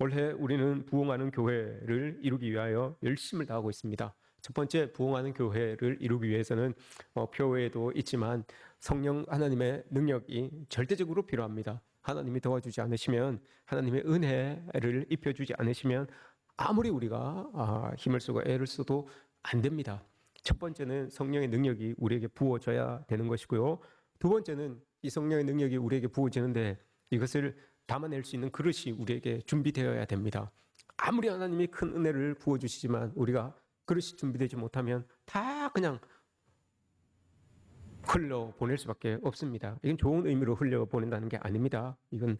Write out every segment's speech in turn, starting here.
올해 우리는 부흥하는 교회를 이루기 위하여 열심을 다하고 있습니다. 첫 번째, 부흥하는 교회를 이루기 위해서는 표회도 있지만 성령 하나님의 능력이 절대적으로 필요합니다. 하나님이 도와주지 않으시면, 하나님의 은혜를 입혀주지 않으시면 아무리 우리가 힘을 쓰고 애를 써도 안 됩니다. 첫 번째는 성령의 능력이 우리에게 부어져야 되는 것이고요. 두 번째는 이 성령의 능력이 우리에게 부어지는데 이것을 담아낼 수 있는 그릇이 우리에게 준비되어야 됩니다. 아무리 하나님이 큰 은혜를 부어주시지만 우리가 그릇이 준비되지 못하면 다 그냥 흘려보낼 수밖에 없습니다. 이건 좋은 의미로 흘려보낸다는 게 아닙니다. 이건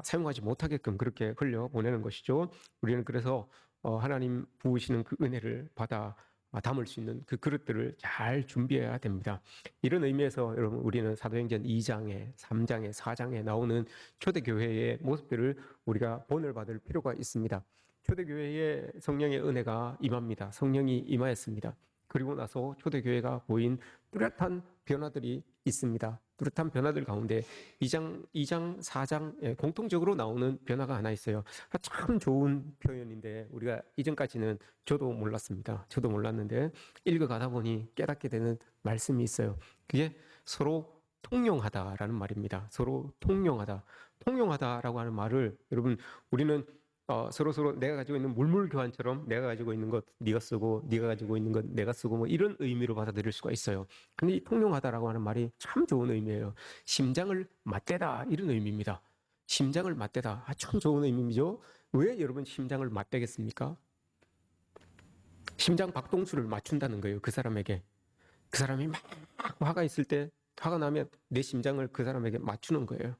사용하지 못하게끔 그렇게 흘려보내는 것이죠. 우리는 그래서 하나님 부으시는 그 은혜를 받아 담을 수 있는 그 그릇들을 잘 준비해야 됩니다. 이런 의미에서 여러분, 우리는 사도행전 2장에 3장에 4장에 나오는 초대교회의 모습들을 우리가 본을 받을 필요가 있습니다. 초대교회에 성령의 은혜가 임합니다. 성령이 임하였습니다. 그리고 나서 초대교회가 보인 뚜렷한 변화들이 있습니다. 뚜렷한 변화들 가운데 2장, 4장 공통적으로 나오는 변화가 하나 있어요. 참 좋은 표현인데 우리가 이전까지는 저도 몰랐습니다. 저도 몰랐는데 읽어가다 보니 깨닫게 되는 말씀이 있어요. 그게 서로 통용하다라는 말입니다. 서로 통용하다. 통용하다라고 하는 말을 여러분, 우리는 서로 내가 가지고 있는 물물 교환처럼 내가 가지고 있는 것 네가 쓰고 네가 가지고 있는 것 내가 쓰고 뭐 이런 의미로 받아들일 수가 있어요. 근데 이 통용하다라고 하는 말이 참 좋은 의미예요. 심장을 맞대다 이런 의미입니다. 심장을 맞대다. 참 좋은 의미죠. 왜 여러분 심장을 맞대겠습니까? 심장 박동수를 맞춘다는 거예요. 그 사람에게. 그 사람이 막 화가 있을 때, 화가 나면 내 심장을 그 사람에게 맞추는 거예요.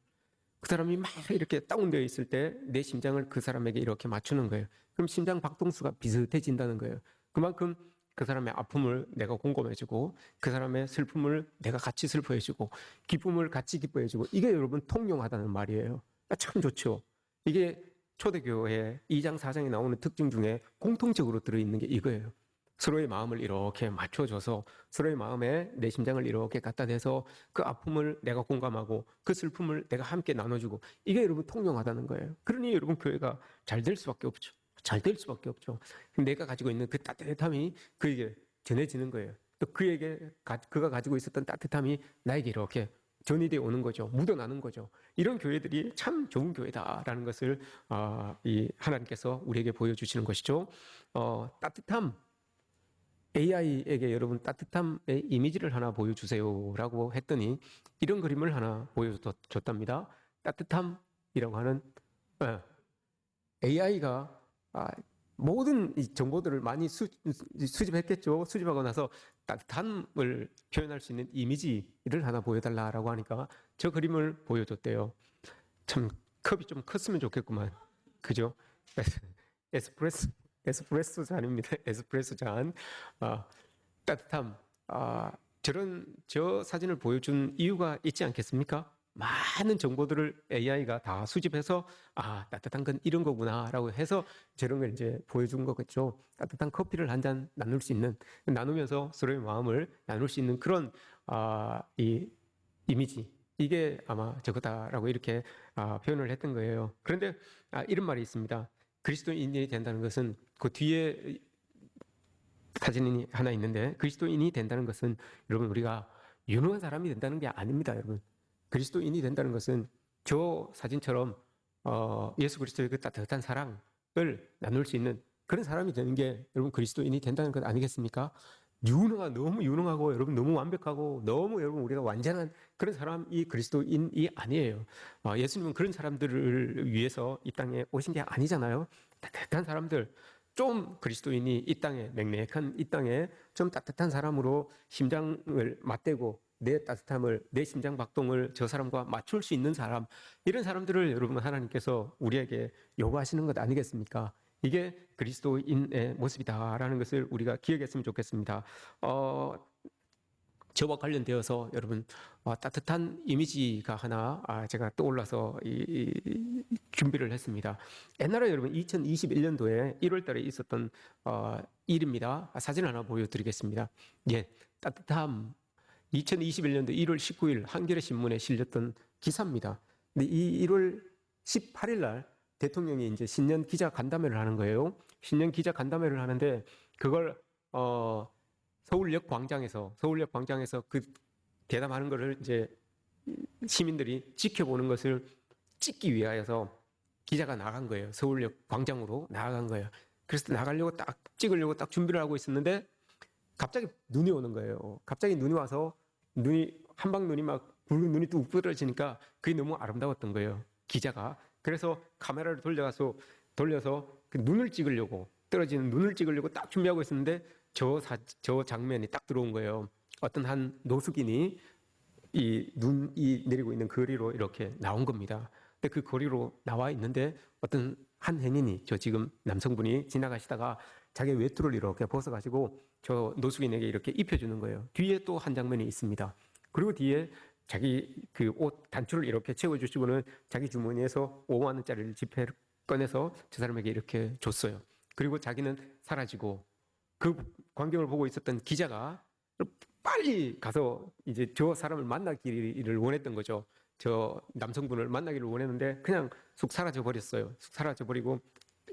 그 사람이 막 이렇게 다운되어 있을 때 내 심장을 그 사람에게 이렇게 맞추는 거예요. 그럼 심장 박동수가 비슷해진다는 거예요. 그만큼 그 사람의 아픔을 내가 공감해주고 그 사람의 슬픔을 내가 같이 슬퍼해주고 기쁨을 같이 기뻐해주고 이게 여러분 통용하다는 말이에요. 참 좋죠. 이게 초대교회 2장 4장에 나오는 특징 중에 공통적으로 들어있는 게 이거예요. 서로의 마음을 이렇게 맞춰줘서 서로의 마음에 내 심장을 이렇게 갖다 대서 그 아픔을 내가 공감하고 그 슬픔을 내가 함께 나눠주고 이게 여러분 통용하다는 거예요. 그러니 여러분 교회가 잘 될 수밖에 없죠. 잘 될 수밖에 없죠. 내가 가지고 있는 그 따뜻함이 그에게 전해지는 거예요. 또 그가 가지고 있었던 따뜻함이 나에게 이렇게 전이되어 오는 거죠. 묻어나는 거죠. 이런 교회들이 참 좋은 교회다라는 것을 이 하나님께서 우리에게 보여주시는 것이죠. 따뜻함. AI에게 여러분 따뜻함의 이미지를 하나 보여주세요라고 했더니 이런 그림을 하나 보여줬답니다. 따뜻함이라고 하는 AI가 모든 이 정보들을 많이 수집했겠죠. 수집하고 나서 따뜻함을 표현할 수 있는 이미지를 하나 보여달라라고 하니까 저 그림을 보여줬대요. 참 컵이 좀 컸으면 좋겠구만. 그죠? 에스프레소 잔입니다. 에스프레소 잔. 따뜻함. 저 사진을 보여준 이유가 있지 않겠습니까? 많은 정보들을 AI가 다 수집해서, 따뜻한 건 이런 거구나라고 해서 저런 걸 이제 보여준 거겠죠. 따뜻한 커피를 한 잔 나눌 수 있는, 나누면서 서로의 마음을 나눌 수 있는 그런, 이 이미지. 이게 아마 저거다라고 이렇게 표현을 했던 거예요. 그런데 이런 말이 있습니다. 그리스도인이 된다는 것은 그 뒤에 사진이 하나 있는데 그리스도인이 된다는 것은 여러분 우리가 유능한 사람이 된다는 게 아닙니다. 여러분 그리스도인이 된다는 것은 저 사진처럼 예수 그리스도의 그 따뜻한 사랑을 나눌 수 있는 그런 사람이 되는 게 여러분 그리스도인이 된다는 것 아니겠습니까? 너무 유능하고 여러분 너무 완벽하고 너무 여러분 우리가 완전한 그런 사람이 그리스도인이 아니에요. 예수님은 그런 사람들을 위해서 이 땅에 오신 게 아니잖아요. 따뜻한 사람들, 좀 그리스도인이 이 땅에 맹맹한 이 땅에 좀 따뜻한 사람으로 심장을 맞대고 내 따뜻함을 내 심장 박동을 저 사람과 맞출 수 있는 사람, 이런 사람들을 여러분 하나님께서 우리에게 요구하시는 것 아니겠습니까? 이게 그리스도인의 모습이다라는 것을 우리가 기억했으면 좋겠습니다. 저와 관련되어서 여러분 따뜻한 이미지가 하나 제가 떠올라서 준비를 했습니다. 옛날에 여러분 2021년도에 1월 달에 있었던 일입니다. 사진 하나 보여드리겠습니다. 예, 따뜻함 2021년도 1월 19일 한겨레 신문에 실렸던 기사입니다. 근데 이 1월 18일 날 대통령이 이제 신년 기자 간담회를 하는 거예요. 신년 기자 간담회를 하는데 그걸 서울역 광장에서 그 대담하는 거를 이제 시민들이 지켜보는 것을 찍기 위하여서 기자가 나간 거예요. 서울역 광장으로 나간 거예요. 그래서 나가려고 딱 찍으려고 딱 준비를 하고 있었는데 갑자기 눈이 오는 거예요. 갑자기 눈이 와서 한방 눈이 막 붉은 눈이 뚝 떨어지니까 그게 너무 아름다웠던 거예요. 기자가. 그래서 카메라를 돌려서 그 눈을 찍으려고 떨어지는 눈을 찍으려고 딱 준비하고 있었는데 저 장면이 딱 들어온 거예요. 어떤 한 노숙인이 이 눈이 내리고 있는 거리로 이렇게 나온 겁니다. 근데 그 거리로 나와 있는데 어떤 한 행인이 저 지금 남성분이 지나가시다가 자기 외투를 이렇게 벗어가지고 저 노숙인에게 이렇게 입혀주는 거예요. 뒤에 또 한 장면이 있습니다. 그리고 뒤에 자기 그 옷 단추를 이렇게 채워주시고는 자기 주머니에서 5만 원짜리 지폐를 꺼내서 저 사람에게 이렇게 줬어요. 그리고 자기는 사라지고 그 광경을 보고 있었던 기자가 빨리 가서 이제 저 사람을 만나기를 원했던 거죠. 저 남성분을 만나기를 원했는데 그냥 쑥 사라져 버렸어요. 쑥 사라져 버리고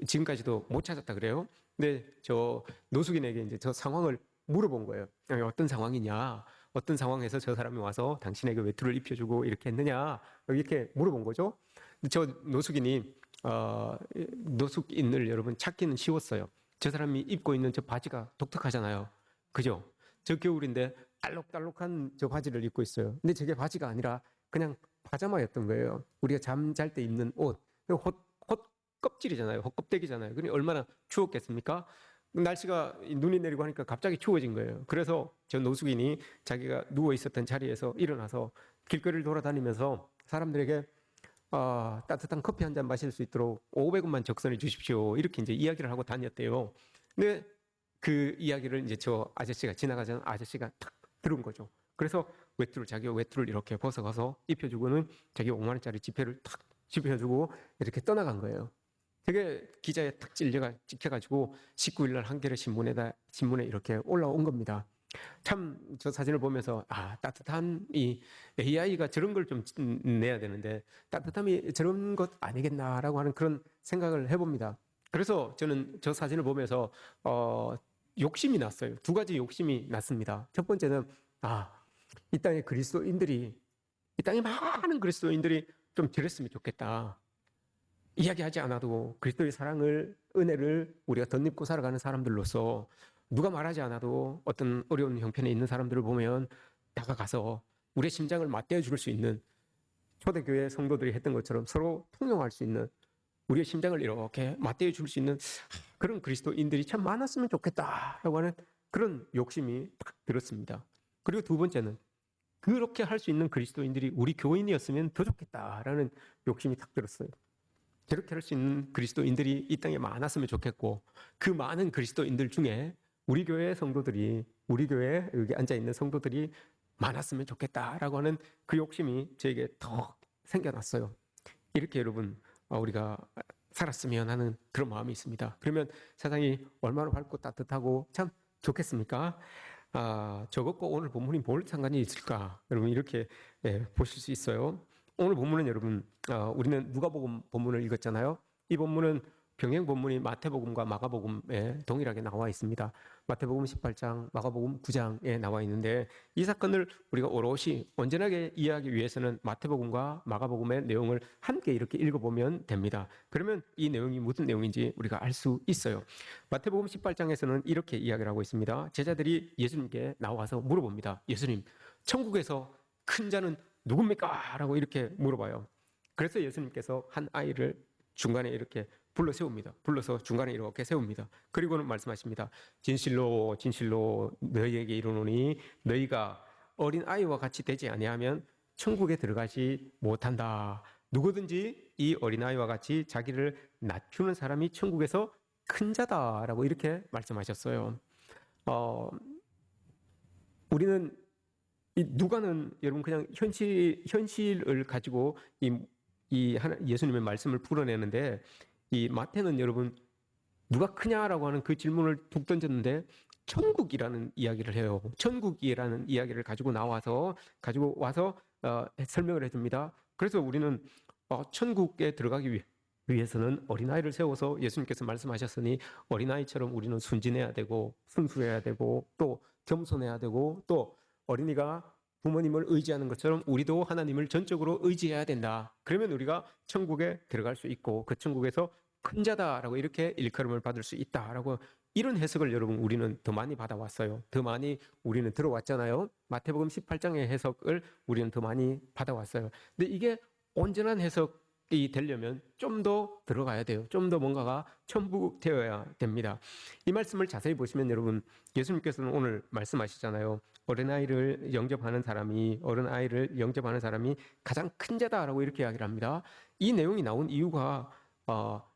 지금까지도 못 찾았다 그래요. 근데 저 노숙인에게 이제 저 상황을 물어본 거예요. 어떤 상황이냐? 어떤 상황에서 저 사람이 와서 당신에게 외투를 입혀주고 이렇게 했느냐? 이렇게 물어본 거죠. 저 노숙인이 노숙인을 여러분 찾기는 쉬웠어요. 저 사람이 입고 있는 저 바지가 독특하잖아요. 그죠? 저 겨울인데 알록달록한 저 바지를 입고 있어요. 근데 저게 바지가 아니라 그냥 파자마였던 거예요. 우리가 잠잘 때 입는 옷. 껍질이잖아요. 껍데기잖아요. 그러니 얼마나 추웠겠습니까? 날씨가 눈이 내리고 하니까 갑자기 추워진 거예요. 그래서 저 노숙인이 자기가 누워 있었던 자리에서 일어나서 길거리를 돌아다니면서 사람들에게 따뜻한 커피 한 잔 마실 수 있도록 500원만 적선해 주십시오. 이렇게 이제 이야기를 하고 다녔대요. 근데 그 이야기를 이제 저 아저씨가 지나가자는 아저씨가 탁 들은 거죠. 그래서 자기 외투를 이렇게 벗어가서 입혀주고는 자기 5만 원짜리 지폐를 탁 집혀주고 이렇게 떠나간 거예요. 되게 기자에 탁 찍혀가지고 19일 날 한겨레 신문에 이렇게 올라온 겁니다. 참 저 사진을 보면서 따뜻한 이 AI가 저런 걸 좀 내야 되는데 따뜻함이 저런 것 아니겠나라고 하는 그런 생각을 해봅니다. 그래서 저는 저 사진을 보면서 욕심이 났어요. 두 가지 욕심이 났습니다. 첫 번째는 이 땅에 많은 그리스도인들이 좀 저랬으면 좋겠다. 이야기하지 않아도 그리스도의 사랑을, 은혜를 우리가 덧입고 살아가는 사람들로서 누가 말하지 않아도 어떤 어려운 형편에 있는 사람들을 보면 다가가서 우리의 심장을 맞대어 줄 수 있는 초대교회 성도들이 했던 것처럼 서로 통용할 수 있는 우리의 심장을 이렇게 맞대어 줄 수 있는 그런 그리스도인들이 참 많았으면 좋겠다라고 하는 그런 욕심이 딱 들었습니다. 그리고 두 번째는 그렇게 할 수 있는 그리스도인들이 우리 교인이었으면 더 좋겠다라는 욕심이 딱 들었어요. 저렇게 할 수 있는 그리스도인들이 이 땅에 많았으면 좋겠고 그 많은 그리스도인들 중에 우리 교회 성도들이 우리 교회에 여기 앉아있는 성도들이 많았으면 좋겠다라고 하는 그 욕심이 저에게 더 생겨났어요. 이렇게 여러분 우리가 살았으면 하는 그런 마음이 있습니다. 그러면 세상이 얼마나 밝고 따뜻하고 참 좋겠습니까? 저것과 오늘 본문이 뭘 상관이 있을까? 여러분 이렇게 보실 수 있어요. 오늘 본문은 여러분 우리는 누가복음 본문을 읽었잖아요. 이 본문은 병행 본문이 마태복음과 마가복음에 동일하게 나와 있습니다. 마태복음 18장, 마가복음 9장에 나와 있는데 이 사건을 우리가 오롯이 온전하게 이해하기 위해서는 마태복음과 마가복음의 내용을 함께 이렇게 읽어보면 됩니다. 그러면 이 내용이 무슨 내용인지 우리가 알 수 있어요. 마태복음 18장에서는 이렇게 이야기를 하고 있습니다. 제자들이 예수님께 나와서 물어봅니다. 예수님, 천국에서 큰 자는 누굽니까? 라고 이렇게 물어봐요. 그래서 예수님께서 한 아이를 중간에 이렇게 불러서 중간에 이렇게 세웁니다. 그리고는 말씀하십니다. 진실로 진실로 너희에게 이르노니 너희가 어린 아이와 같이 되지 아니하면 천국에 들어가지 못한다. 누구든지 이 어린 아이와 같이 자기를 낮추는 사람이 천국에서 큰 자다라고 이렇게 말씀하셨어요. 우리는 이 누가는 여러분 그냥 현실을 가지고 예수님의 말씀을 풀어내는데 이 마태는 여러분 누가 크냐라고 하는 그 질문을 툭 던졌는데 천국이라는 이야기를 해요. 천국이라는 이야기를 가지고 와서 설명을 해줍니다. 그래서 우리는 천국에 들어가기 위해서는 어린아이를 세워서 예수님께서 말씀하셨으니 어린아이처럼 우리는 순진해야 되고 순수해야 되고 또 겸손해야 되고 또 어린이가 부모님을 의지하는 것처럼 우리도 하나님을 전적으로 의지해야 된다. 그러면 우리가 천국에 들어갈 수 있고 그 천국에서 큰 자다라고 이렇게 일컬음을 받을 수 있다라고 이런 해석을 여러분 우리는 더 많이 받아왔어요. 더 많이 우리는 들어왔잖아요. 마태복음 18장의 해석을 우리는 더 많이 받아왔어요. 근데 이게 온전한 해석이 되려면 좀 더 들어가야 돼요. 좀 더 뭔가가 첨부되어야 됩니다. 이 말씀을 자세히 보시면 여러분 예수님께서는 오늘 말씀하시잖아요. 어린아이를 영접하는 사람이 가장 큰 자다라고 이렇게 이야기를 합니다. 이 내용이 나온 이유가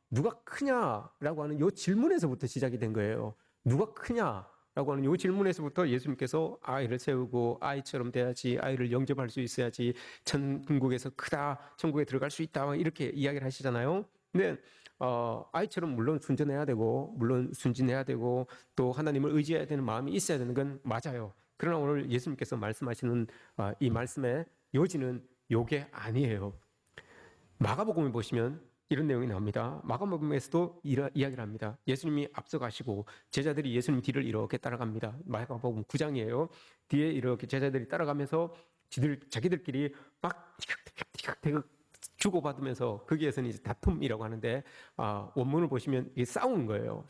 누가 크냐라고 하는 이 질문에서부터 시작이 된 거예요. 누가 크냐라고 하는 이 질문에서부터 예수님께서 아이를 세우고 아이처럼 돼야지, 아이를 영접할 수 있어야지, 천국에서 크다, 천국에 들어갈 수 있다 이렇게 이야기를 하시잖아요. 근데 아이처럼 물론 순전해야 되고 물론 순진해야 되고 또 하나님을 의지해야 되는 마음이 있어야 되는 건 맞아요. 그러나 오늘 예수님께서 말씀하시는 이 말씀의 요지는 요게 아니에요. 마가복음을 보시면 이런 내용이 나옵니다. 마가복음에서도 이야기를 합니다. 예수님이 앞서가시고 제자들이 예수님 뒤를 이렇게 따라갑니다. 마가복음 9장이에요. 뒤에 이렇게 제자들이 따라가면서 자기들끼리 막 티격태격 주고받으면서 거기에서는 이제 다툼이라고 하는데 원문을 보시면 이게 싸우는 거예요.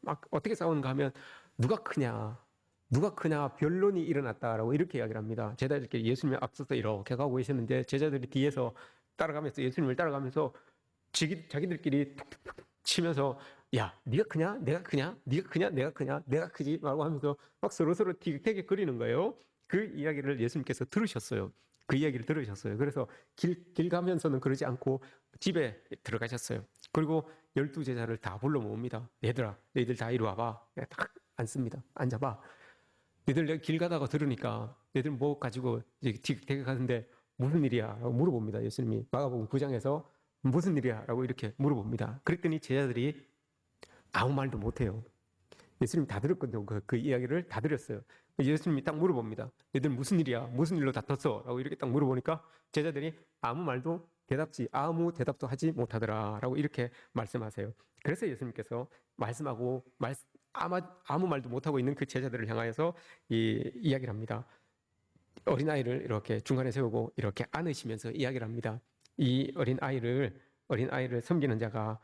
막 어떻게 싸우는가 하면 누가 크냐 변론이 일어났다라고 이렇게 이야기를 합니다. 제자들끼리 예수님이 앞서서 이렇게 가고 계셨는데 제자들이 뒤에서 따라가면서 예수님을 따라가면서 자기들끼리 툭툭툭 치면서 야 네가 크냐 내가 크냐 네가 크냐 내가 크냐 내가 크지 라고 하면서 막 서로서로 티격태격거리는 거예요. 그 이야기를 예수님께서 들으셨어요. 그 이야기를 들으셨어요. 그래서 길 가면서는 그러지 않고 집에 들어가셨어요. 그리고 12제자를 다 불러 모읍니다. 얘들아 너희들 다 이리 와봐. 딱 앉습니다. 앉아봐. 너희들 길 가다가 들으니까 너희들 뭐 가지고 티격태격하는데 무슨 일이야? 라고 물어봅니다. 예수님이 마가복음 9장에서 무슨 일이야? 라고 이렇게 물어봅니다. 그랬더니 제자들이 아무 말도 못해요. 예수님 다 들었거든요. 그 이야기를 다 들었어요. 예수님이 딱 물어봅니다. 얘들 무슨 일이야? 무슨 일로 다퉜어? 라고 이렇게 딱 물어보니까 제자들이 아무 대답도 하지 못하더라. 라고 이렇게 말씀하세요. 그래서 예수님께서 아무 말도 못하고 있는 그 제자들을 향하여서 이야기를 합니다. 어린아이를 이렇게 중간에 세우고 이렇게 안으시면서 이야기를 합니다. 이 어린아이를 섬기는 자가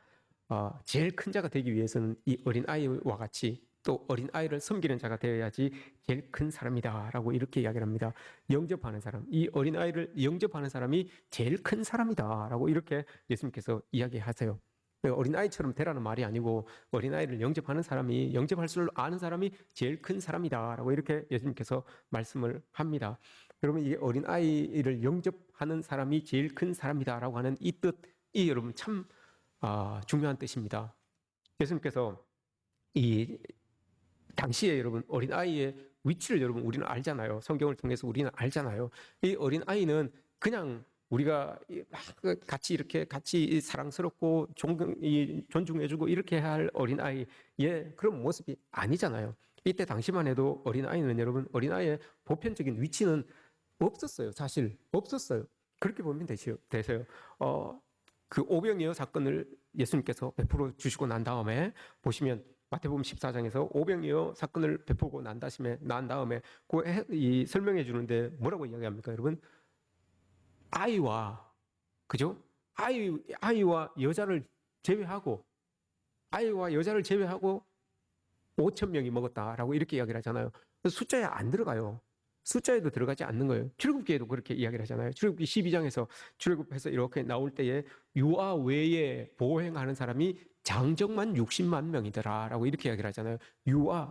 제일 큰 자가 되기 위해서는 이 어린아이와 같이 또 어린아이를 섬기는 자가 되어야지 제일 큰 사람이다 라고 이렇게 이야기를 합니다. 영접하는 사람, 이 어린아이를 영접하는 사람이 제일 큰 사람이다 라고 이렇게 예수님께서 이야기하세요. 어린아이처럼 되라는 말이 아니고 어린아이를 영접할 줄 아는 사람이 제일 큰 사람이다 라고 이렇게 예수님께서 말씀을 합니다. 여러분 이 어린아이를 영접하는 사람이 제일 큰 사람이다 라고 하는 이 뜻이 여러분 참 중요한 뜻입니다. 예수님께서 이 당시에 여러분 어린아이의 위치를 여러분 우리는 알잖아요. 성경을 통해서 우리는 알잖아요. 이 어린아이는 그냥 우리가 같이 사랑스럽고 존중해주고 이렇게 할 어린아이의 그런 모습이 아니잖아요. 이때 당시만 해도 어린아이는 여러분 어린아이의 보편적인 위치는 없었어요. 사실 없었어요. 그렇게 보면 되세요. 그 오병이어 사건을 예수님께서 베풀어 주시고 난 다음에 보시면 마태복음 14장에서 오병이어 사건을 베풀고 난 다음에 이 설명해 주는데 뭐라고 이야기합니까, 여러분? 아이와 여자를 제외하고 5,000명이 먹었다라고 이렇게 이야기를 하잖아요. 숫자에 안 들어가요. 숫자에도 들어가지 않는 거예요. 출애굽기에도 그렇게 이야기를 하잖아요. 출애굽기 12장에서 출애굽해서 이렇게 나올 때에 유아 외에 보행하는 사람이 장정만 60만 명이더라라고 이렇게 이야기를 하잖아요.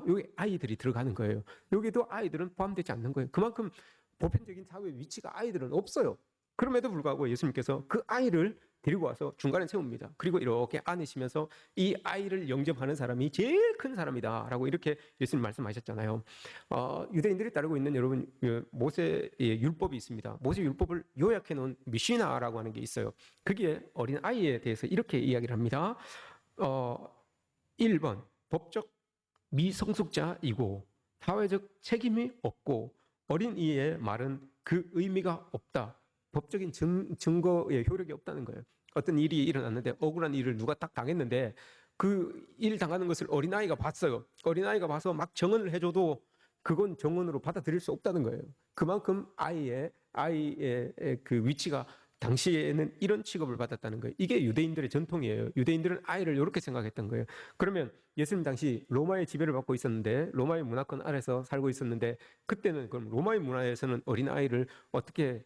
여기 아이들이 들어가는 거예요. 여기도 아이들은 포함되지 않는 거예요. 그만큼 보편적인 사회 위치가 아이들은 없어요. 그럼에도 불구하고 예수님께서 그 아이를 데리고 와서 중간에 세웁니다. 그리고 이렇게 안으시면서 이 아이를 영접하는 사람이 제일 큰 사람이다 라고 이렇게 예수님 말씀하셨잖아요. 유대인들이 따르고 있는 여러분 모세의 율법이 있습니다. 모세 율법을 요약해 놓은 미시나라고 하는 게 있어요. 거기에 어린 아이에 대해서 이렇게 이야기를 합니다. 1번 법적 미성숙자이고 사회적 책임이 없고 어린이의 말은 그 의미가 없다. 법적인 증거의 효력이 없다는 거예요. 어떤 일이 일어났는데 억울한 일을 누가 딱 당했는데 그 일 당하는 것을 어린아이가 봤어요. 어린아이가 봐서 막 정언을 해줘도 그건 정언으로 받아들일 수 없다는 거예요. 그만큼 아이의 그 위치가 당시에는 이런 취급을 받았다는 거예요. 이게 유대인들의 전통이에요. 유대인들은 아이를 이렇게 생각했던 거예요. 그러면 예수님 당시 로마의 지배를 받고 있었는데 로마의 문화권 아래서 살고 있었는데 그때는 그럼 로마의 문화에서는 어린 아이를 어떻게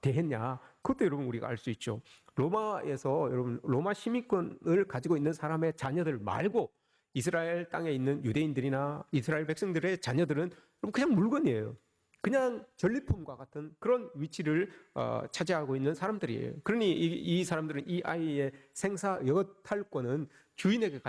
대했냐? 그것도 여러분 우리가 알 수 있죠. 로마에서 여러분 로마 시민권을 가지고 있는 사람의 자녀들 말고 이스라엘 땅에 있는 유대인들이나 이스라엘 백성들의 자녀들은 그냥 물건이에요. 그냥 전리품과 같은 그런 위치를 차지하고 있는 사람들이에요. 그러니 이 사람들은 이 아이의 생사 여탈권은 주인이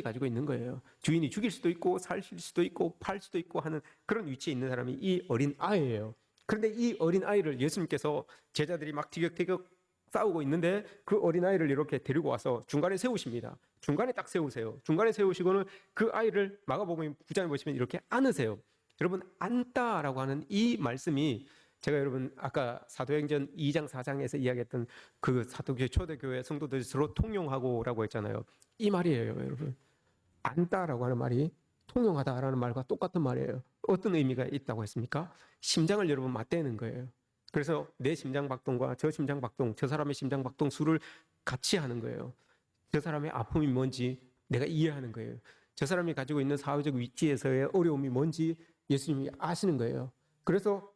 가지고 있는 거예요. 주인이 죽일 수도 있고 살릴 수도 있고 팔 수도 있고 하는 그런 위치에 있는 사람이 이 어린 아이예요. 그런데 이 어린 아이를 예수님께서 제자들이 막 티격태격 싸우고 있는데 그 어린아이를 이렇게 데리고 와서 중간에 세우십니다. 중간에 딱 세우세요. 중간에 세우시고는 그 아이를 마가복음 9장에 보시면 이렇게 안으세요. 여러분 안다라고 하는 이 말씀이 제가 여러분 아까 사도행전 2장 4장에서 이야기했던 그 사도교회 초대교회 성도들이 서로 통용하고라고 했잖아요. 이 말이에요, 여러분. 안다라고 하는 말이 통용하다라는 말과 똑같은 말이에요. 어떤 의미가 있다고 했습니까? 심장을 여러분 맞대는 거예요. 그래서 내 심장박동과 저 심장박동, 저 사람의 심장박동 수를 같이 하는 거예요. 저 사람의 아픔이 뭔지 내가 이해하는 거예요. 저 사람이 가지고 있는 사회적 위치에서의 어려움이 뭔지 예수님이 아시는 거예요. 그래서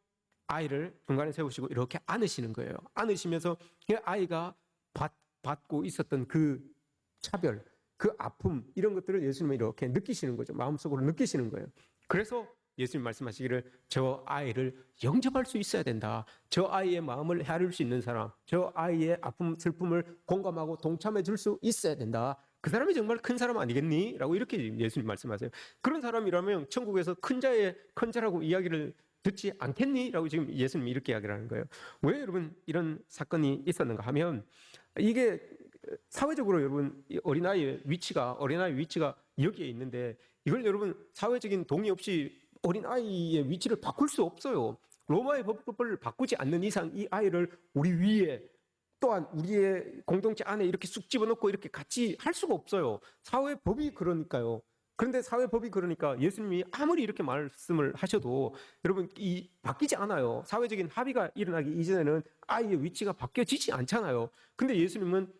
아이를 중간에 세우시고 이렇게 안으시는 거예요. 안으시면서 그 아이가 받고 있었던 그 차별, 그 아픔 이런 것들을 예수님이 이렇게 느끼시는 거죠. 마음속으로 느끼시는 거예요. 그래서 예수님 말씀하시기를 저 아이를 영접할 수 있어야 된다. 저 아이의 마음을 헤아릴 수 있는 사람, 저 아이의 아픔, 슬픔을 공감하고 동참해 줄 수 있어야 된다. 그 사람이 정말 큰 사람 아니겠니? 라고 이렇게 예수님 말씀하세요. 그런 사람이라면 천국에서 큰 자라고 이야기를 듣지 않겠니? 라고 지금 예수님이 이렇게 이야기를 하는 거예요. 왜 여러분 이런 사건이 있었는가 하면 이게 사회적으로 여러분 어린아이의 위치가 여기에 있는데 이걸 여러분 사회적인 동의 없이 어린아이의 위치를 바꿀 수 없어요. 로마의 법을 바꾸지 않는 이상 이 아이를 우리 위에 또한 우리의 공동체 안에 이렇게 쑥 집어넣고 이렇게 같이 할 수가 없어요. 사회법이 그러니까요. 그런데 사회법이 그러니까 예수님이 아무리 이렇게 말씀을 하셔도 여러분 이 바뀌지 않아요. 사회적인 합의가 일어나기 이전에는 아이의 위치가 바뀌어지지 않잖아요. 근데 예수님은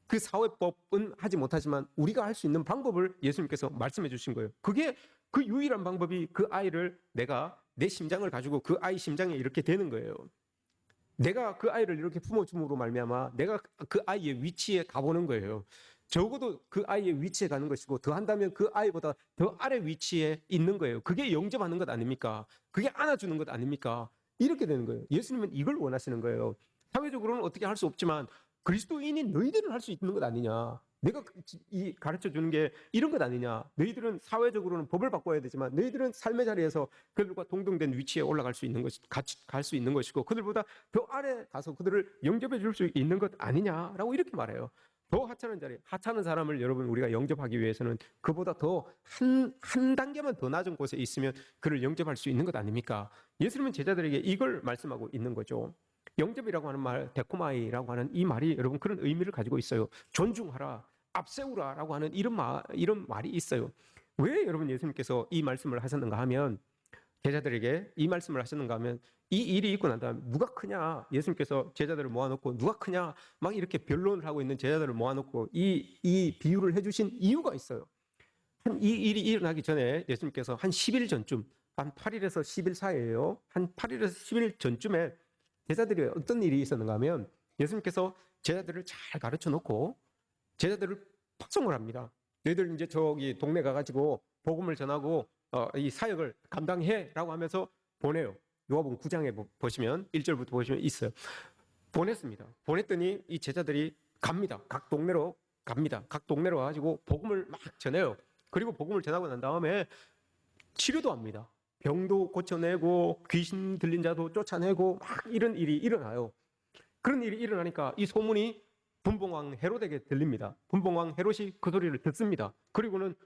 그 사회법은 하지 못하지만 우리가 할 수 있는 방법을 예수님께서 말씀해 주신 거예요. 그게 그 유일한 방법이 그 아이를 내가 내 심장을 가지고 그 아이 심장에 이렇게 되는 거예요. 내가 그 아이를 이렇게 품어줌으로 말미암아 내가 그 아이의 위치에 가보는 거예요. 적어도 그 아이의 위치에 가는 것이고 더한다면 그 아이보다 더 아래 위치에 있는 거예요. 그게 영접하는 것 아닙니까? 그게 안아주는 것 아닙니까? 이렇게 되는 거예요. 예수님은 이걸 원하시는 거예요. 사회적으로는 어떻게 할 수 없지만 그리스도인인 너희들은 할 수 있는 것 아니냐? 내가 이 가르쳐 주는 게 이런 것 아니냐? 너희들은 사회적으로는 법을 바꿔야 되지만 너희들은 삶의 자리에서 그들과 동등된 위치에 올라갈 수 있는 같이 갈 수 있는 것이고 그들보다 더 아래 가서 그들을 영접해 줄 수 있는 것 아니냐라고 이렇게 말해요. 더 하찮은 자리, 하찮은 사람을 여러분 우리가 영접하기 위해서는 그보다 더 한 단계만 더 낮은 곳에 있으면 그를 영접할 수 있는 것 아닙니까? 예수님은 제자들에게 이걸 말씀하고 있는 거죠. 영접이라고 하는 말, 데코마이라고 하는 이 말이 여러분 그런 의미를 가지고 있어요. 존중하라, 앞세우라라고 하는 이런 말이 있어요. 왜 여러분 예수님께서 이 말씀을 하셨는가 하면 제자들에게 이 말씀을 하셨는가 하면 이 일이 있고 난 다음에 누가 크냐 예수님께서 제자들을 모아놓고 누가 크냐 막 이렇게 변론을 하고 있는 제자들을 모아놓고 이 비유를 해주신 이유가 있어요. 이 일이 일어나기 전에 예수님께서 한 10일 전쯤 한 8일에서 10일 사이에요. 한 8일에서 10일 전쯤에 제자들이 어떤 일이 있었는가 하면 예수님께서 제자들을 잘 가르쳐 놓고 제자들을 파송을 합니다. 너희들 이제 저기 동네 가가지고 복음을 전하고 이 사역을 감당해라고 하면서 보내요. 누가복음 9장에 보시면 1절부터 보시면 있어요. 보냈습니다. 보냈더니 이 제자들이 갑니다. 각 동네로 갑니다. 각 동네로 가가지고 복음을 막 전해요. 그리고 복음을 전하고 난 다음에 치료도 합니다. 병도 고쳐내고 귀신 들린 자도 쫓아내고 막 이런 일이 일어나요. 그런 일이 일어나니까 이 소문이 분봉왕 헤롯에게 들립니다. 분봉왕 헤롯이 그 소리를 듣습니다. 그리고는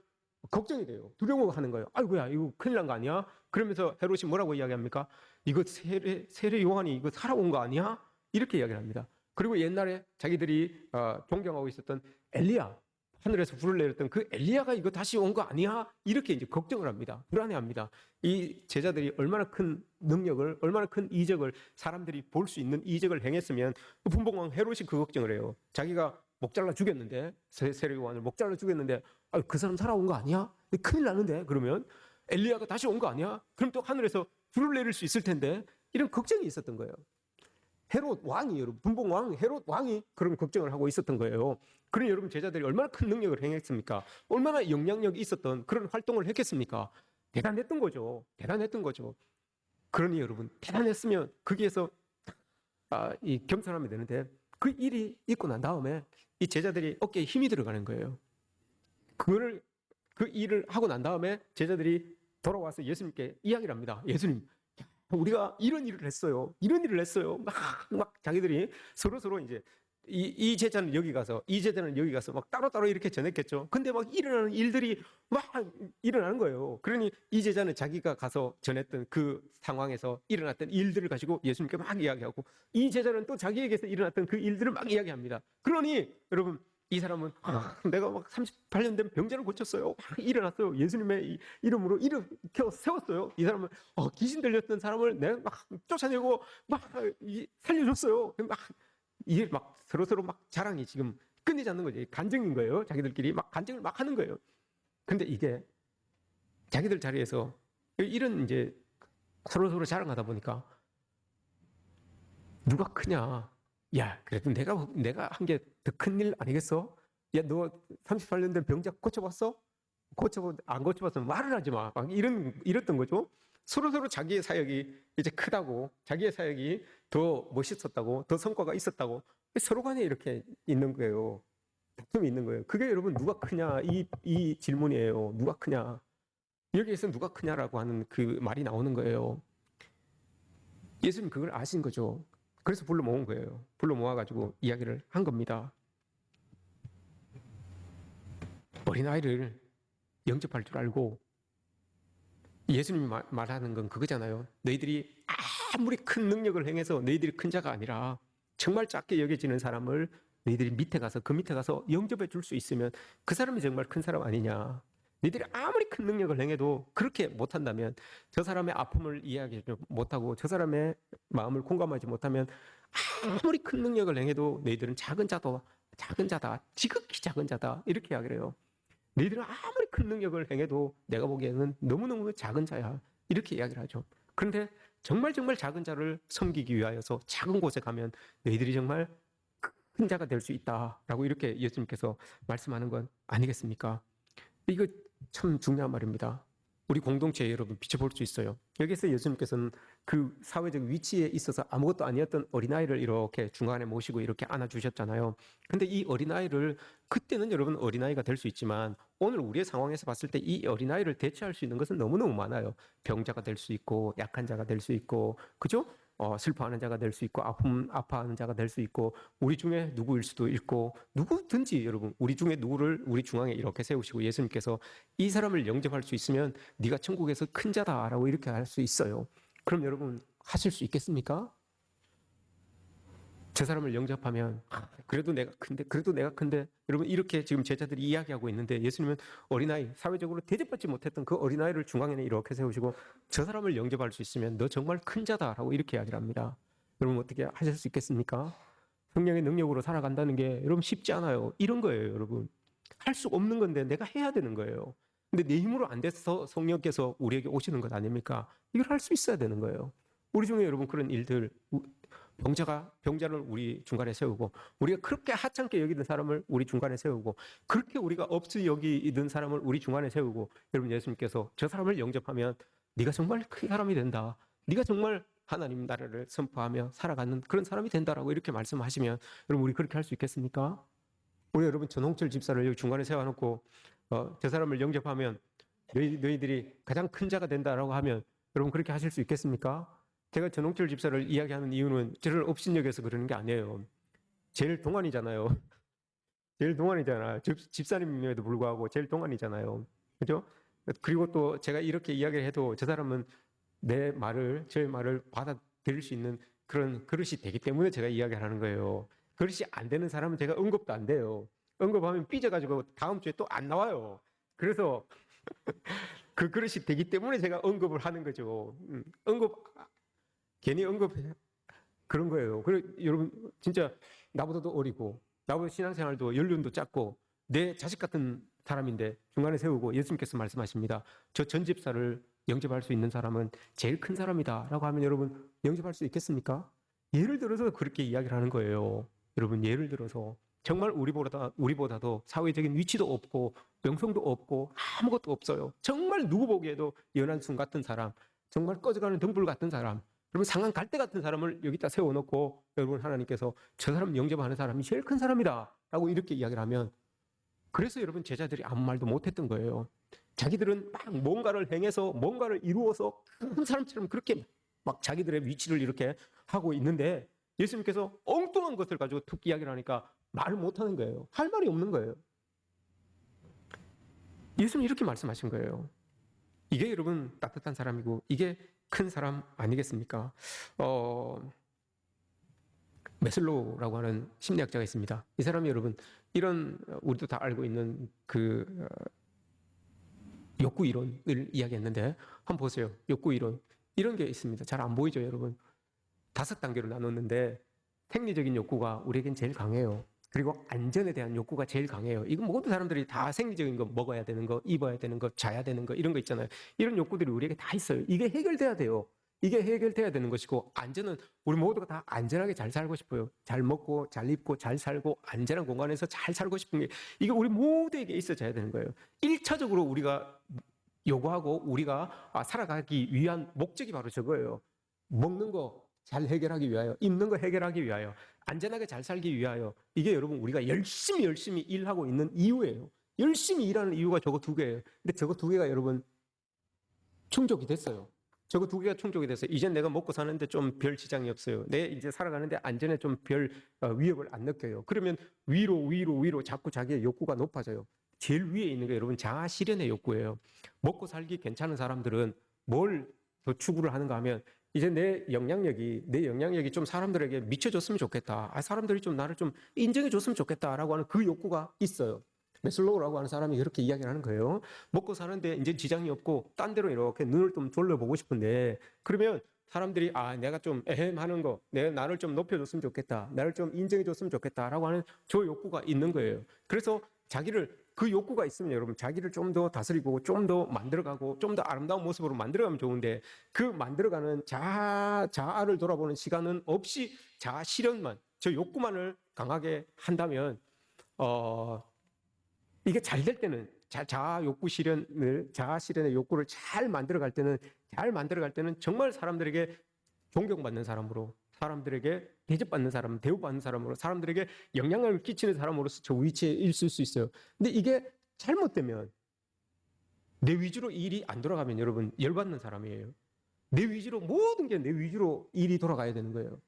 걱정이 돼요. 두려워하는 거예요. 아이고야 이거 큰일 난 거 아니야? 그러면서 헤롯이 뭐라고 이야기합니까? 이거 세례 요한이 이거 살아온 거 아니야? 이렇게 이야기를 합니다. 그리고 옛날에 자기들이 존경하고 있었던 엘리야, 하늘에서 불을 내렸던 그 엘리야가 이거 다시 온 거 아니야? 이렇게 이제 걱정을 합니다. 불안해합니다. 이 제자들이 얼마나 큰 능력을, 얼마나 큰 이적을, 사람들이 볼 수 있는 이적을 행했으면 분봉왕 헤롯이 그 걱정을 해요. 자기가 목 잘라 죽였는데, 세례요한을 목 잘라 죽였는데 그 사람 살아온 거 아니야? 큰일 나는데. 그러면 엘리야가 다시 온 거 아니야? 그럼 또 하늘에서 불을 내릴 수 있을 텐데. 이런 걱정이 있었던 거예요. 헤롯 왕이, 여러분, 분봉왕 헤롯 왕이 그런 걱정을 하고 있었던 거예요. 그러니 여러분, 제자들이 얼마나 큰 능력을 행했습니까? 얼마나 영향력이 있었던 그런 활동을 했겠습니까? 대단했던 거죠. 대단했던 거죠. 그러니 여러분, 대단했으면 거기에서 이 겸손하면 되는데, 그 일이 있고 난 다음에 이 제자들이 어깨에 힘이 들어가는 거예요. 그 일을 하고 난 다음에 제자들이 돌아와서 예수님께 이야기를 합니다. 예수님, 우리가 이런 일을 했어요. 이런 일을 했어요. 막 자기들이 서로 이제 이 제자는 여기 가서, 이 제자는 여기 가서 막 따로따로 이렇게 전했겠죠. 근데 막 일어나는 일들이 막 일어나는 거예요. 그러니 이 제자는 자기가 가서 전했던 그 상황에서 일어났던 일들을 가지고 예수님께 막 이야기하고, 이 제자는 또 자기에게서 일어났던 그 일들을 막 이야기합니다. 그러니 여러분, 이 사람은 내가 막 38년 된 병자를 고쳤어요. 일어났어요. 예수님의 이름으로 일으켜 세웠어요. 이 사람은 귀신 들렸던 사람을 내가 막 쫓아내고 막 살려줬어요. 막 이게 막 서로 막 자랑이 지금 끝내지 않는 거죠. 간증인 거예요. 자기들끼리 막 간증을 막 하는 거예요. 근데 이게 자기들 자리에서 이런 이제 서로 자랑하다 보니까 누가 크냐? 야, 그래도 내가 한 게 더 큰 일 아니겠어? 야, 너 38년 된 병자 고쳐봤어? 안 고쳐봤으면 말을 하지 마. 막 이랬던 거죠. 서로 자기의 사역이 이제 크다고, 자기의 사역이 더 멋있었다고, 더 성과가 있었다고 서로 간에 이렇게 있는 거예요. 다툼이 있는 거예요. 그게 여러분 누가 크냐 이 질문이에요. 누가 크냐? 여기에서 누가 크냐라고 하는 그 말이 나오는 거예요. 예수님 그걸 아신 거죠. 그래서 불러 모은 거예요. 불러 모아가지고 이야기를 한 겁니다. 어린아이를 영접할 줄 알고, 예수님이 말하는 건 그거잖아요. 너희들이 아무리 큰 능력을 행해서 너희들이 큰 자가 아니라 정말 작게 여겨지는 사람을 너희들이 그 밑에 가서 영접해 줄 수 있으면 그 사람이 정말 큰 사람 아니냐. 너희들이 아무리 큰 능력을 행해도 그렇게 못한다면, 저 사람의 아픔을 이해하지 못하고 저 사람의 마음을 공감하지 못하면 아무리 큰 능력을 행해도 너희들은 작은 자다, 지극히 작은 자다, 이렇게 이야기를 해요. 너희들은 아무리 큰 능력을 행해도 내가 보기에는 너무너무 작은 자야, 이렇게 이야기를 하죠. 그런데 정말 작은 자를 섬기기 위하여서 작은 곳에 가면 너희들이 정말 큰 자가 될 수 있다라고 이렇게 예수님께서 말씀하는 건 아니겠습니까? 이거 참 중요한 말입니다. 우리 공동체에 여러분 비춰볼 수 있어요. 여기서 예수님께서는 그 사회적 위치에 있어서 아무것도 아니었던 어린아이를 이렇게 중간에 모시고 이렇게 안아주셨잖아요. 근데 이 어린아이를, 그때는 여러분 어린아이가 될 수 있지만 오늘 우리의 상황에서 봤을 때 이 어린아이를 대체할 수 있는 것은 너무너무 많아요. 병자가 될 수 있고, 약한 자가 될 수 있고, 그죠? 슬퍼하는 자가 될 수 있고, 아파하는 자가 될 수 있고, 우리 중에 누구일 수도 있고, 누구든지 여러분, 우리 중에 누구를 우리 중앙에 이렇게 세우시고 예수님께서 이 사람을 영접할 수 있으면 네가 천국에서 큰 자다라고 이렇게 할 수 있어요. 그럼 여러분 하실 수 있겠습니까? 저 사람을 영접하면 그래도 내가 큰데 여러분, 이렇게 지금 제자들이 이야기하고 있는데 예수님은 어린아이, 사회적으로 대접받지 못했던 그 어린아이를 중앙에 이렇게 세우시고 저 사람을 영접할 수 있으면 너 정말 큰 자다라고 이렇게 이야기를 합니다. 여러분 어떻게 하실 수 있겠습니까? 성령의 능력으로 살아간다는 게 여러분 쉽지 않아요. 이런 거예요. 여러분 할 수 없는 건데 내가 해야 되는 거예요. 근데 내 힘으로 안 돼서 성령께서 우리에게 오시는 것 아닙니까? 이걸 할 수 있어야 되는 거예요. 우리 중에 여러분 그런 일들, 병자를 우리 중간에 세우고, 우리가 그렇게 하찮게 여기던 사람을 우리 중간에 세우고, 그렇게 우리가 없이 여기던 사람을 우리 중간에 세우고, 여러분 예수님께서 저 사람을 영접하면 네가 정말 큰 사람이 된다, 네가 정말 하나님 나라를 선포하며 살아가는 그런 사람이 된다라고 이렇게 말씀하시면 여러분 우리 그렇게 할 수 있겠습니까? 우리 여러분 전홍철 집사를 여기 중간에 세워놓고 저 사람을 영접하면 너희들이 가장 큰 자가 된다라고 하면 여러분 그렇게 하실 수 있겠습니까? 제가 전홍철 집사를 이야기하는 이유는 저를 업신여겨서 그러는 게 아니에요. 제일 동안이잖아요. 제일 동안이잖아. 집사님임에도 불구하고 제일 동안이잖아요. 그죠? 그리고 또 제가 이렇게 이야기를 해도 저 사람은 저의 말을 받아들일 수 있는 그런 그릇이 되기 때문에 제가 이야기를 하는 거예요. 그릇이 안 되는 사람은 제가 언급도 안 돼요. 언급하면 삐져가지고 다음 주에 또 안 나와요. 그래서 그 그릇이 되기 때문에 제가 언급을 하는 거죠. 괜히 언급 그런 거예요. 그래 여러분 진짜 나보다도 어리고 나보다 신앙생활도 연륜도 짧고 내 자식 같은 사람인데 중간에 세우고 예수님께서 말씀하십니다. 저 전 집사를 영접할 수 있는 사람은 제일 큰 사람이다라고 하면 여러분 영접할 수 있겠습니까? 예를 들어서 그렇게 이야기를 하는 거예요. 여러분 예를 들어서 정말 우리보다도 사회적인 위치도 없고 명성도 없고 아무것도 없어요. 정말 누구 보기에도 연한 순 같은 사람, 정말 꺼져가는 등불 같은 사람, 여러분 상한 갈대 같은 사람을 여기다 세워놓고 여러분 하나님께서 저 사람 영접하는 사람이 제일 큰 사람이다 라고 이렇게 이야기를 하면 그래서 여러분 제자들이 아무 말도 못했던 거예요. 자기들은 막 뭔가를 행해서 뭔가를 이루어서 큰 사람처럼 그렇게 막 자기들의 위치를 이렇게 하고 있는데 예수님께서 엉뚱한 것을 가지고 툭 이야기를 하니까 말을 못하는 거예요. 할 말이 없는 거예요. 예수님 이렇게 말씀하신 거예요. 이게 여러분 따뜻한 사람이고 이게 큰 사람 아니겠습니까? 메슬로우라고 하는 심리학자가 있습니다. 이 사람이 여러분 이런 우리도 다 알고 있는 그 욕구 이론을 이야기했는데 한번 보세요. 욕구 이론 이런 게 있습니다. 잘 안 보이죠, 여러분? 5단계로 나눴는데 생리적인 욕구가 우리에겐 제일 강해요. 그리고 안전에 대한 욕구가 제일 강해요. 이건 모든 사람들이 다 생리적인 거 먹어야 되는 거, 입어야 되는 거, 자야 되는 거 이런 거 있잖아요. 이런 욕구들이 우리에게 다 있어요. 이게 해결돼야 돼요. 이게 해결돼야 되는 것이고 안전은 우리 모두가 다 안전하게 잘 살고 싶어요. 잘 먹고 잘 입고 잘 살고 안전한 공간에서 잘 살고 싶은 게 이게 우리 모두에게 있어져야 되는 거예요. 1차적으로 우리가 요구하고 우리가 살아가기 위한 목적이 바로 저거예요. 먹는 거 잘 해결하기 위하여, 입는 거 해결하기 위하여, 안전하게 잘 살기 위하여. 이게 여러분 우리가 열심히 일하고 있는 이유예요. 열심히 일하는 이유가 저거 2개예요. 근데 저거 2개가 여러분 충족이 됐어요. 저거 2개가 충족이 됐어요. 이제 내가 먹고 사는데 좀 별 지장이 없어요. 내 이제 살아가는데 안전에 좀 별 위협을 안 느껴요. 그러면 위로 자꾸 자기의 욕구가 높아져요. 제일 위에 있는 게 여러분 자아 실현의 욕구예요. 먹고 살기 괜찮은 사람들은 뭘 더 추구를 하는가 하면 이제 내 영향력이 좀 사람들에게 미쳐줬으면 좋겠다. 사람들이 좀 나를 좀 인정해줬으면 좋겠다라고 하는 그 욕구가 있어요. 메슬로우라고 하는 사람이 그렇게 이야기를 하는 거예요. 먹고 사는데 이제 지장이 없고 딴 데로 이렇게 눈을 좀 졸려보고 싶은데 그러면 사람들이 내가 좀 하는 거, 나를 좀 높여줬으면 좋겠다, 나를 좀 인정해줬으면 좋겠다라고 하는 저 욕구가 있는 거예요. 그래서 그 욕구가 있으면 여러분 자기를 좀 더 다스리고 좀 더 만들어가고 좀 더 아름다운 모습으로 만들어가면 좋은데 그 만들어가는 자아를 돌아보는 시간은 없이 자아 실현만, 저 욕구만을 강하게 한다면 이게 잘 될 때는 자아 실현의 욕구를 잘 만들어갈 때는 정말 사람들에게 존경받는 사람으로, 사람들에게 대접받는 사람, 대우받는 사람으로, 사람들에게 영향을 끼치는 사람으로서 저 위치에 있을 수 있어요. 근데 이게 잘못되면 내 위주로 일이 안 돌아가면 여러분 열받는 사람이에요. 모든 게 내 위주로 일이 돌아가야 되는 거예요.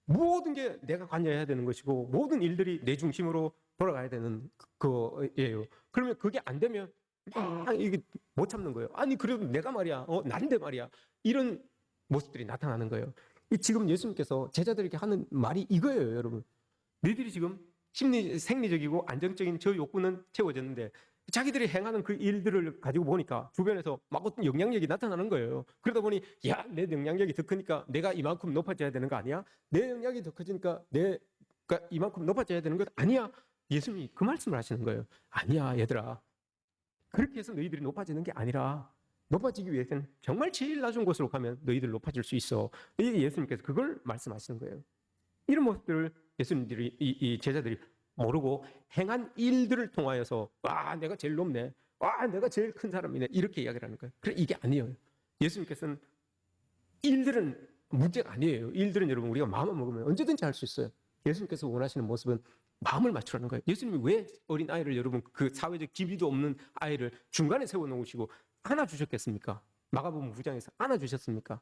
모든 게 내가 관여해야 되는 것이고 모든 일들이 내 중심으로 돌아가야 되는 거예요. 그러면 그게 안 되면 이게 못 참는 거예요. 아니 그래도 내가 말이야, 난데 말이야, 이런 모습들이 나타나는 거예요. 지금 예수님께서 제자들에게 하는 말이 이거예요, 여러분. 너희들이 지금 생리적이고 안정적인 저 욕구는 채워졌는데 자기들이 행하는 그 일들을 가지고 보니까 주변에서 막 어떤 영향력이 나타나는 거예요. 그러다 보니 내 영향력이 더 크니까 내가 이만큼 높아져야 되는 거 아니야? 내 영향이 더 커지니까 내가 이만큼 높아져야 되는 것 아니야? 예수님이 그 말씀을 하시는 거예요. 아니야, 얘들아. 그렇게 해서 너희들이 높아지는 게 아니라 높아지기 위해서는 정말 제일 낮은 곳으로 가면 너희들 높아질 수 있어. 예수님께서 그걸 말씀하시는 거예요. 이런 모습들을 예수님들이 이 제자들이 모르고 행한 일들을 통하여서 내가 제일 높네, 내가 제일 큰 사람이네, 이렇게 이야기를 하는 거예요. 그래, 이게 아니에요. 예수님께서는 일들은 문제가 아니에요. 일들은 여러분 우리가 마음을 먹으면 언제든지 할 수 있어요. 예수님께서 원하시는 모습은 마음을 맞추라는 거예요. 예수님이 왜 어린 아이를, 여러분 그 사회적 지위도 없는 아이를 중간에 세워놓으시고 안아주셨겠습니까? 마가복음 9장에서 안아주셨습니까?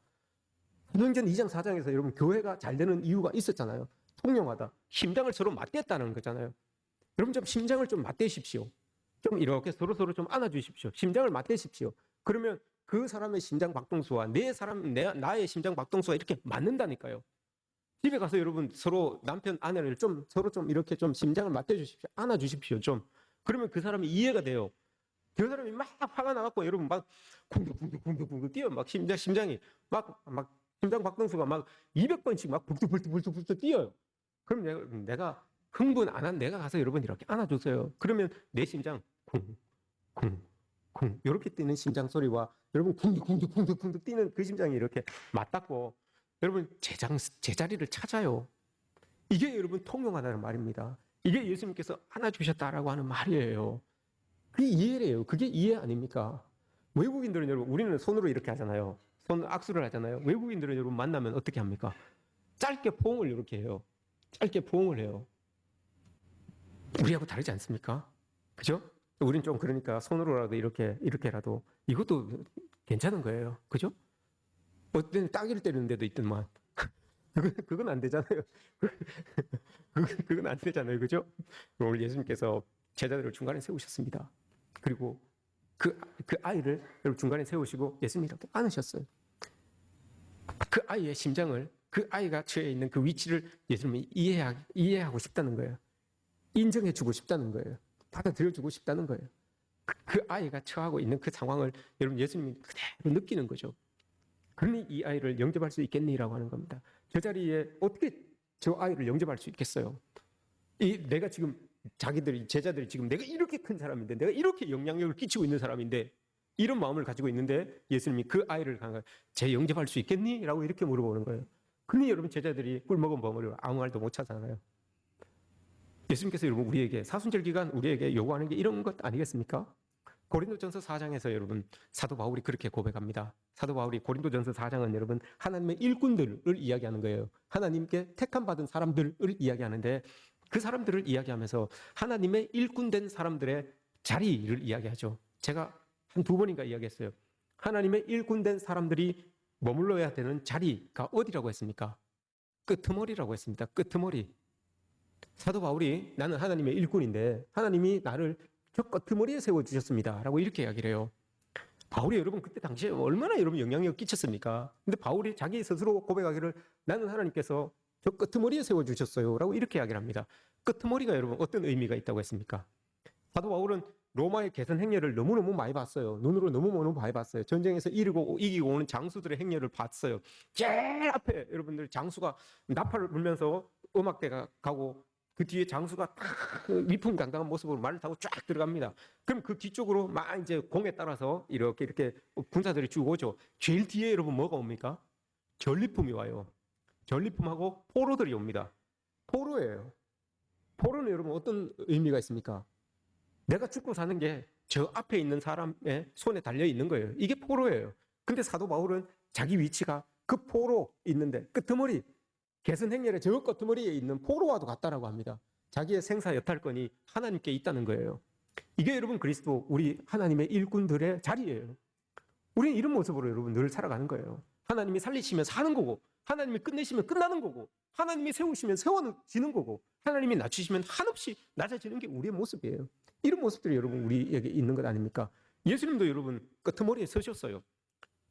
사도행전 2장 4장에서 여러분 교회가 잘 되는 이유가 있었잖아요. 통용하다, 심장을 서로 맞댔다는 거잖아요. 여러분 좀 심장을 좀 맞대십시오. 좀 이렇게 서로 좀 안아주십시오. 심장을 맞대십시오. 그러면 그 사람의 심장 박동수와 나의 심장 박동수가 이렇게 맞는다니까요. 집에 가서 여러분 서로 남편 아내를 좀 서로 좀 이렇게 좀 심장을 맞대주십시오. 안아주십시오. 좀. 그러면 그 사람이 이해가 돼요. 그 사람이 막 화가 나갖고 여러분 막 쿵덕쿵덕쿵덕쿵덕 뛰어. 막 심장이 막 심장 박동수가 막 200번씩 막 불뚝불뚝불뚝불뚝 뛰어요. 그럼 내가 흥분 안 한 내가 가서 여러분 이렇게 안아줬어요. 그러면 내 심장 쿵쿵쿵 이렇게 뛰는 심장 소리와 여러분 쿵덕쿵덕쿵덕쿵덕 뛰는 그 심장이 이렇게 맞닿고 여러분 제자리를 찾아요. 이게 여러분 통용하다는 말입니다. 이게 예수님께서 안아주셨다라고 하는 말이에요. 그게 이해래요. 그게 이해 아닙니까? 외국인들은 여러분 우리는 손으로 이렇게 하잖아요. 손 악수를 하잖아요. 외국인들은 여러분 만나면 어떻게 합니까? 짧게 포옹을 이렇게 해요. 짧게 포옹을 해요. 우리하고 다르지 않습니까? 그죠? 우린 좀 그러니까 손으로라도 이렇게라도 이것도 괜찮은 거예요. 그죠? 어떤 때는 따귀를 때리는 데도 있더만. 그건 안 되잖아요. 그건 안 되잖아요. 그죠? 오늘 예수님께서 제자들을 중간에 세우셨습니다. 그리고 그 아이를 중간에 세우시고 예수님이 이렇게 안으셨어요. 그 아이의 심장을 그 아이가 처해 있는 그 위치를 예수님이 이해하고 싶다는 거예요. 인정해주고 싶다는 거예요. 받아들여주고 싶다는 거예요. 그 아이가 처하고 있는 그 상황을 여러분 예수님이 그대로 느끼는 거죠. 그러니 이 아이를 영접할 수 있겠니라고 하는 겁니다. 저 자리에 어떻게 저 아이를 영접할 수 있겠어요? 내가 지금 제자들이 지금 내가 이렇게 큰 사람인데 내가 이렇게 영향력을 끼치고 있는 사람인데 이런 마음을 가지고 있는데 예수님이 그 아이를 제 영접할 수 있겠니? 라고 이렇게 물어보는 거예요. 그러니 여러분 제자들이 꿀 먹은 벙어리로 아무 말도 못 하잖아요. 예수님께서 여러분 우리에게 사순절 기간 우리에게 요구하는 게 이런 것 아니겠습니까? 고린도전서 4장에서 여러분 사도 바울이 그렇게 고백합니다. 사도 바울이 고린도전서 4장은 여러분 하나님의 일꾼들을 이야기하는 거예요. 하나님께 택함 받은 사람들을 이야기하는데 그 사람들을 이야기하면서 하나님의 일꾼된 사람들의 자리를 이야기하죠. 제가 한 두 번인가 이야기했어요. 하나님의 일꾼된 사람들이 머물러야 되는 자리가 어디라고 했습니까? 끄트머리라고 했습니다. 끄트머리. 사도 바울이 나는 하나님의 일꾼인데 하나님이 나를 저 끄트머리에 세워주셨습니다. 라고 이렇게 이야기를 해요. 바울이 여러분 그때 당시에 얼마나 여러분 영향력을 끼쳤습니까? 근데 바울이 자기 스스로 고백하기를 나는 하나님께서 저 끄트머리에 세워주셨어요. 라고 이렇게 이야기를 합니다. 끄트머리가 여러분 어떤 의미가 있다고 했습니까? 사도 바울은 로마의 개선 행렬을 너무너무 많이 봤어요. 눈으로 너무너무 많이 봤어요. 전쟁에서 이기고 오는 장수들의 행렬을 봤어요. 제일 앞에 여러분들 장수가 나팔을 불면서 음악대가 가고 그 뒤에 장수가 딱 위풍당당한 모습으로 말을 타고 쫙 들어갑니다. 그럼 그 뒤쪽으로 막 이제 공에 따라서 이렇게 군사들이 쭉 오죠. 제일 뒤에 여러분 뭐가 옵니까? 전리품이 와요. 전리품하고 포로들이 옵니다. 포로예요. 포로는 여러분 어떤 의미가 있습니까? 내가 죽고 사는 게 저 앞에 있는 사람의 손에 달려 있는 거예요. 이게 포로예요. 근데 사도 바울은 자기 위치가 그 포로 있는데 끄트머리 개선 행렬의 저 끄트머리에 있는 포로와도 같다라고 합니다. 자기의 생사 여탈권이 하나님께 있다는 거예요. 이게 여러분 그리스도 우리 하나님의 일꾼들의 자리예요. 우리는 이런 모습으로 여러분 늘 살아가는 거예요. 하나님이 살리시면 사는 거고 하나님이 끝내시면 끝나는 거고 하나님이 세우시면 세워지는 거고 하나님이 낮추시면 한없이 낮아지는 게 우리의 모습이에요. 이런 모습들이 여러분 우리에게 있는 것 아닙니까? 예수님도 여러분 끄트머리에 서셨어요.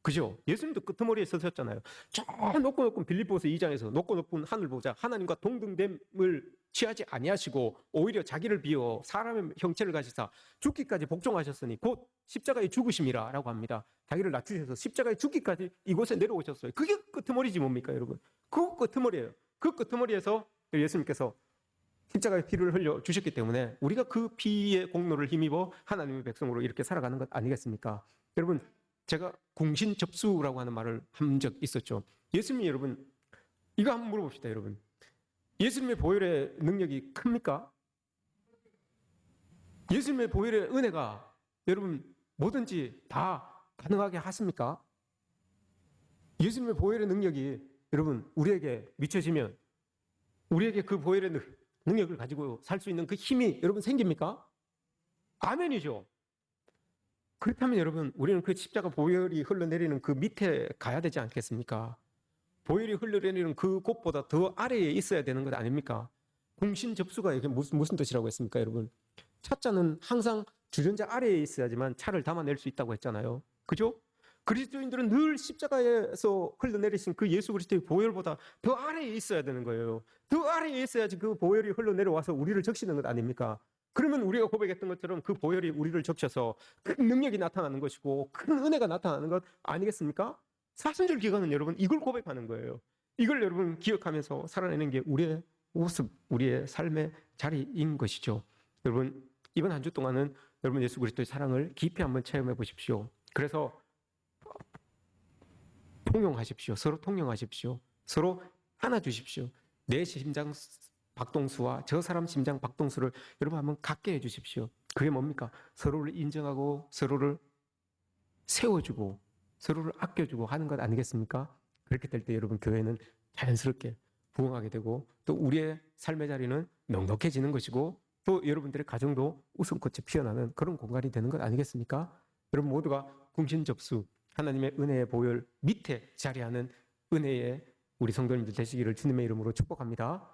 그죠? 예수님도 끄트머리에 서셨잖아요. 저 높고 빌립보서 2장에서 높고 하늘 보자 하나님과 동등됨을 취하지 아니하시고 오히려 자기를 비워 사람의 형체를 가지사 죽기까지 복종하셨으니 곧 십자가에 죽으심이라 라고 합니다. 자기를 낮추셔서 십자가에 죽기까지 이곳에 내려오셨어요. 그게 끄트머리지 뭡니까 여러분? 그 끄트머리예요. 그 끄트머리에서 예수님께서 십자가의 피를 흘려 주셨기 때문에 우리가 그 피의 공로를 힘입어 하나님의 백성으로 이렇게 살아가는 것 아니겠습니까? 여러분 제가 궁신접수라고 하는 말을 한 적 있었죠. 예수님이 여러분 이거 한번 물어봅시다 여러분. 예수님의 보혈의 능력이 큽니까? 예수님의 보혈의 은혜가 여러분 뭐든지 다 가능하게 하십니까? 예수님의 보혈의 능력이 여러분 우리에게 미쳐지면 우리에게 그 보혈의 능력을 가지고 살 수 있는 그 힘이 여러분 생깁니까? 아멘이죠. 그렇다면 여러분 우리는 그 십자가 보혈이 흘러내리는 그 밑에 가야 되지 않겠습니까? 보혈이 흘러내리는 그 곳보다 더 아래에 있어야 되는 것 아닙니까? 궁신 접수가 이게 무슨 뜻이라고 했습니까 여러분? 차자는 항상 주전자 아래에 있어야지만 차를 담아낼 수 있다고 했잖아요. 그죠? 그리스도인들은 늘 십자가에서 흘러내리신 그 예수 그리스도의 보혈보다 더 아래에 있어야 되는 거예요. 더 아래에 있어야지 그 보혈이 흘러내려와서 우리를 적시는 것 아닙니까? 그러면 우리가 고백했던 것처럼 그 보혈이 우리를 적셔서 큰 능력이 나타나는 것이고 큰 은혜가 나타나는 것 아니겠습니까? 사순절 기간은 여러분 이걸 고백하는 거예요. 이걸 여러분 기억하면서 살아내는 게 우리의 모습, 우리의 삶의 자리인 것이죠. 여러분 이번 한 주 동안은 여러분 예수 그리스도의 사랑을 깊이 한번 체험해 보십시오. 그래서 통용하십시오. 서로 통용하십시오. 서로 안아주십시오. 내 심장 박동수와 저 사람 심장 박동수를 여러분 한번 같게 해주십시오. 그게 뭡니까? 서로를 인정하고 서로를 세워주고 서로를 아껴주고 하는 것 아니겠습니까? 그렇게 될 때 여러분 교회는 자연스럽게 부흥하게 되고 또 우리의 삶의 자리는 넉넉해지는 것이고 또 여러분들의 가정도 웃음꽃이 피어나는 그런 공간이 되는 것 아니겠습니까? 여러분 모두가 궁신접수 하나님의 은혜의 보혈 밑에 자리하는 은혜의 우리 성도님들 되시기를 주님의 이름으로 축복합니다.